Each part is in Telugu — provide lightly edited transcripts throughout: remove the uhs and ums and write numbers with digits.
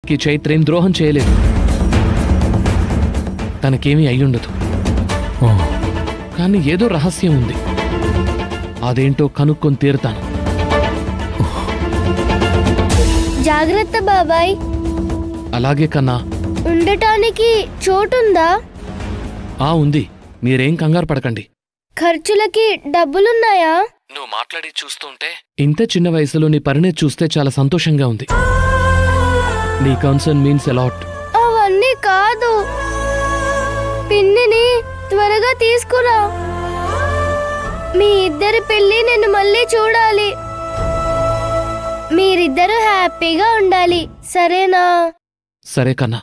జగరత్కి చైత్రేం ద్రోహం చేయలేదు. తనకేమీ అయ్యుండదు. కానీ ఏదో రహస్యం ఉంది. అదేంటో కనుక్కొని తీరుతాను. జాగ్రత్త బాబాయ్. అలాగే కన్నా. ఉండటానికి చోటుందా? ఉంది. మీరేం కంగారు పడకండి. ఖర్చులకి డబ్బులున్నాయా? నువ్వు మాట్లాడి చూస్తుంటే ఇంత చిన్న వయసులో నీ పరిణతి చూస్తే చాలా సంతోషంగా ఉంది. నీ కన్సర్న్ మీన్స్ అలాట్. అవన్నీ కాదు, పిన్నిని త్వరగా తీసుకురా. మీ ఇద్దరి పెళ్లి నేను మళ్ళీ చూడాలి. మీరిద్దరూ హ్యాపీగా ఉండాలి, సరేనా? సరే కన్నా.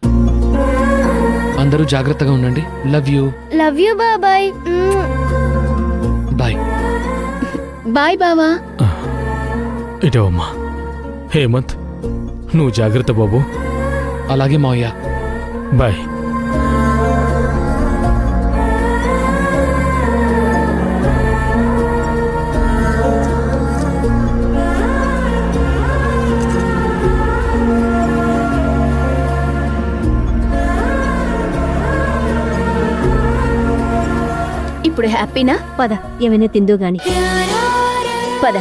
అందరూ జాగ్రత్తగా ఉండండి. Love you. లవ్ యూ బాబాయ్. బాయ్. బాయ్ బావా. ఇటో అమ్మా. హేమంత్, నువ్వు జాగ్రత్త బాబు. అలాగే మావయ్య. బాయ్. ఇప్పుడు హ్యాపీనా? పద, ఏమైనా తిందో గాని. పద.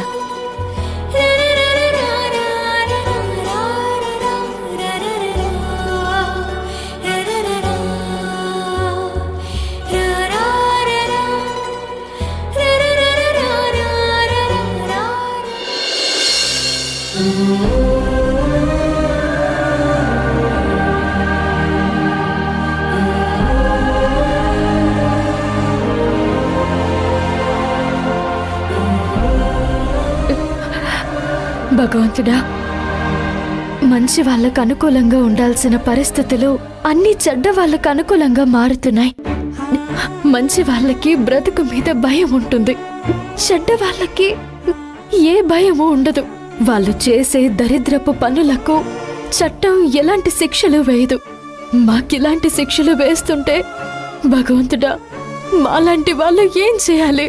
భగవంతుడా, మంచి వాళ్ళకు అనుకూలంగా ఉండాల్సిన పరిస్థితులు అన్ని చెడ్డ వాళ్ళకు అనుకూలంగా మారుతున్నాయి. మంచి వాళ్ళకి బ్రతుకు మీద భయం ఉంటుంది, చెడ్డ వాళ్ళకి ఏ భయము ఉండదు. వాళ్ళు చేసే దరిద్రపు పనులకు చట్టం ఎలాంటి శిక్షలు వేయదు. మాకిలాంటి శిక్షలు వేస్తుంటే భగవంతుడా, మాలాంటి వాళ్ళు ఏం చేయాలి?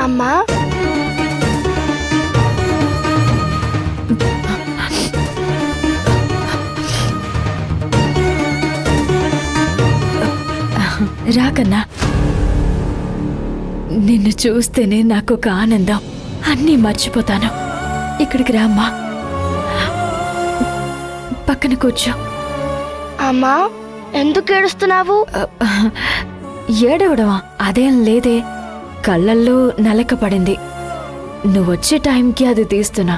అమ్మా, రాకన్నా, నిన్ను చూస్తేనే నాకు ఒక ఆనందం. అన్నీ మర్చిపోతాను. ఇక్కడికి రామ్మా, పక్కన కూర్చో. అమ్మా, ఎందుకు ఏడుస్తున్నావు? ఏడవడమా? అదేం లేదే, కళ్ళల్లో నలక పడింది. నువ్వొచ్చే టైంకి అది తీస్తున్నా,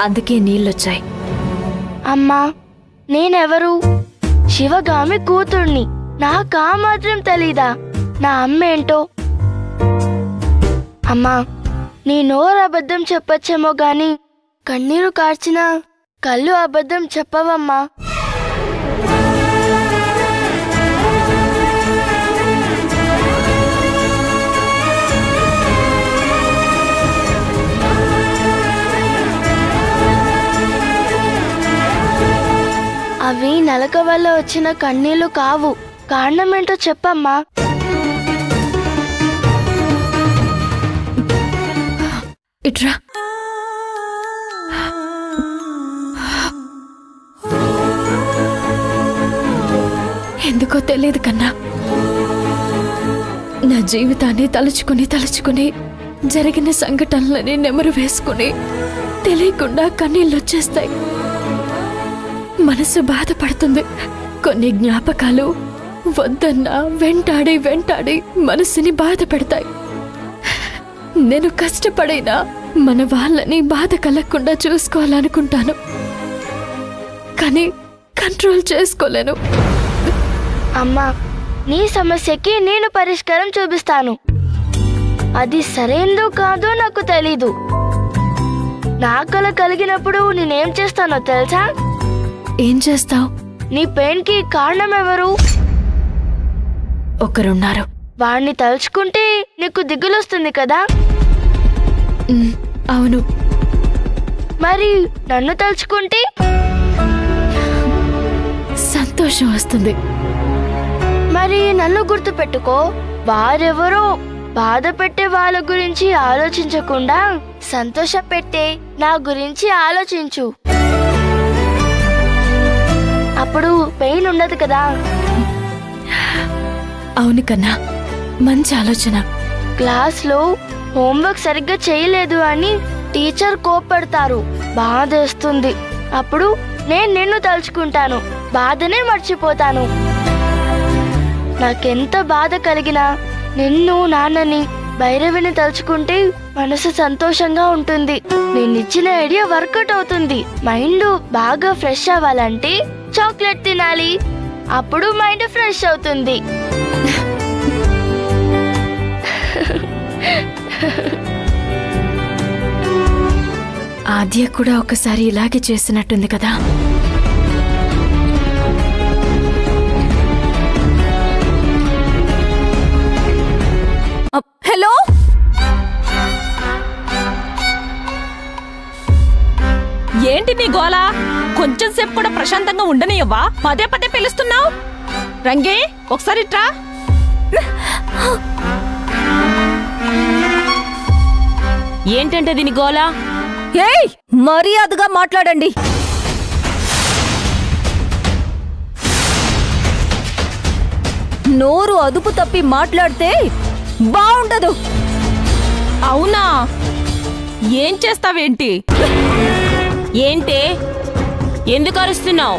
అందుకే నీళ్ళొచ్చాయి. అమ్మా, నేనెవరు? శివగామి కూతుర్ని. నాకా మాత్రం తెలీదా నా అమ్మేంటో? అమ్మా, నీ నోరు అబద్ధం చెప్పొచ్చేమో గాని కన్నీరు కార్చినా కళ్ళు అబద్ధం చెప్పవమ్మా. అవి నలక వల్ల వచ్చిన కన్నీళ్లు కావు. కారణమేంటో చెప్పమ్మా. ఇట్రా. ఎందుకో తెలియదు కన్నా, నా జీవితాన్ని తలుచుకుని జరిగిన సంఘటనలని నెమరు వేసుకుని తెలియకుండా కన్నీళ్ళొచ్చేస్తాయి. మనసు బాధపడుతుంది. కొన్ని జ్ఞాపకాలు వద్దన్నా వెంటాడి మనసుని బాధ పెడతాయి. నేను కష్టపడైనా మన వాళ్ళని బాధ కలగకుండా చూసుకోవాలనుకుంటాను, కానీ కంట్రోల్ చేసుకోలేను. అమ్మా, నీ సమస్యకి నేను పరిష్కారం చూపిస్తాను. అది సరైందో కాదో నాకు తెలీదు. నా కల కలిగినప్పుడు నేనేం చేస్తానో తెలుసా? ఏం చేస్తావు? నీ పెయిన్ కి కారణం ఎవరు? ఒకరున్నారు. వాణ్ణి తలుచుకుంటే నీకు దిగులొస్తుంది కదా? అవును, మరి నన్ను తలుచుకుంటే సంతోషం వస్తుంది. మరి నన్ను గుర్తుపెట్టుకో. వారెవరో బాధ పెట్టే వాళ్ళ గురించి ఆలోచించకుండా సంతోష పెట్టే నా గురించి ఆలోచించు. అప్పుడు పెయిన్ ఉండదు కదా. అవును కన్నా, మంచి ఆలోచన. క్లాస్లో హోంవర్క్ సరిగ్గా చేయలేదు అని టీచర్ కోప్పడతారు, బాధేస్తుంది. అప్పుడు నేను నిన్ను తలుచుకుంటాను, బాధనే మర్చిపోతాను. నాకెంత బాధ కలిగినా నిన్ను, నాన్నని, భైరవిని తలుచుకుంటే మనసు సంతోషంగా ఉంటుంది. నేనిచ్చిన ఐడియా వర్కౌట్ అవుతుంది. మైండ్ బాగా ఫ్రెష్ అవ్వాలంటే చాక్లెట్ తినాలి, అప్పుడు మైండ్ ఫ్రెష్ అవుతుంది. ఆద్య కూడా ఒకసారి ఇలాగే చేసినట్టుంది కదా. హలో, ఏంటి నీ గోలా? కొంచెం సేపు కూడా ప్రశాంతంగా ఉండనియవ్వా? పదే పదే పిలుస్తున్నావు. రంగే, ఒకసారి ట్రా. ఏంటంటే దీని గోలా? ఏయ్, మర్యాదగా మాట్లాడండి. నోరు అదుపు తప్పి మాట్లాడితే బాగుండదు. అవునా? ఏం చేస్తావేంటి? ఏంటే, ఎందుకు అరుస్తున్నావు?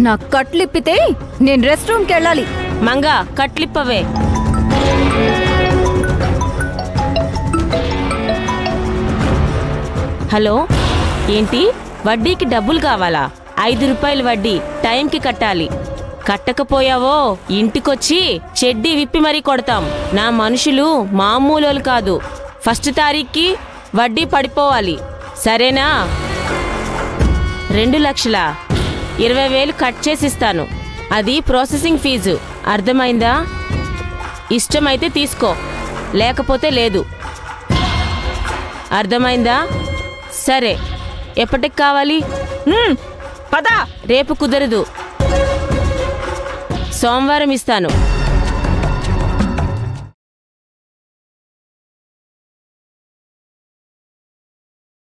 నా కట్లిప్పితే నేను రెస్ట్ రూమ్కి వెళ్ళాలి. మంగా, కట్లిప్పవే. హలో, ఏంటి? వడ్డీకి డబ్బులు కావాలా? 5 రూపాయలు వడ్డీ టైంకి కట్టాలి. కట్టకపోయావో ఇంటికొచ్చి చెడ్డీ విప్పి మరీ కొడతాం. నా మనుషులు మామూలు కాదు. 1 తారీఖుకి వడ్డీ పడిపోవాలి, సరేనా? 2,20,000 కట్ చేసిస్తాను. అది ప్రాసెసింగ్ ఫీజు, అర్థమైందా? ఇష్టమైతే తీసుకో, లేకపోతే లేదు. అర్థమైందా? సరే, ఎప్పటికి కావాలి? పద. రేపు కుదరదు, సోమవారం ఇస్తాను.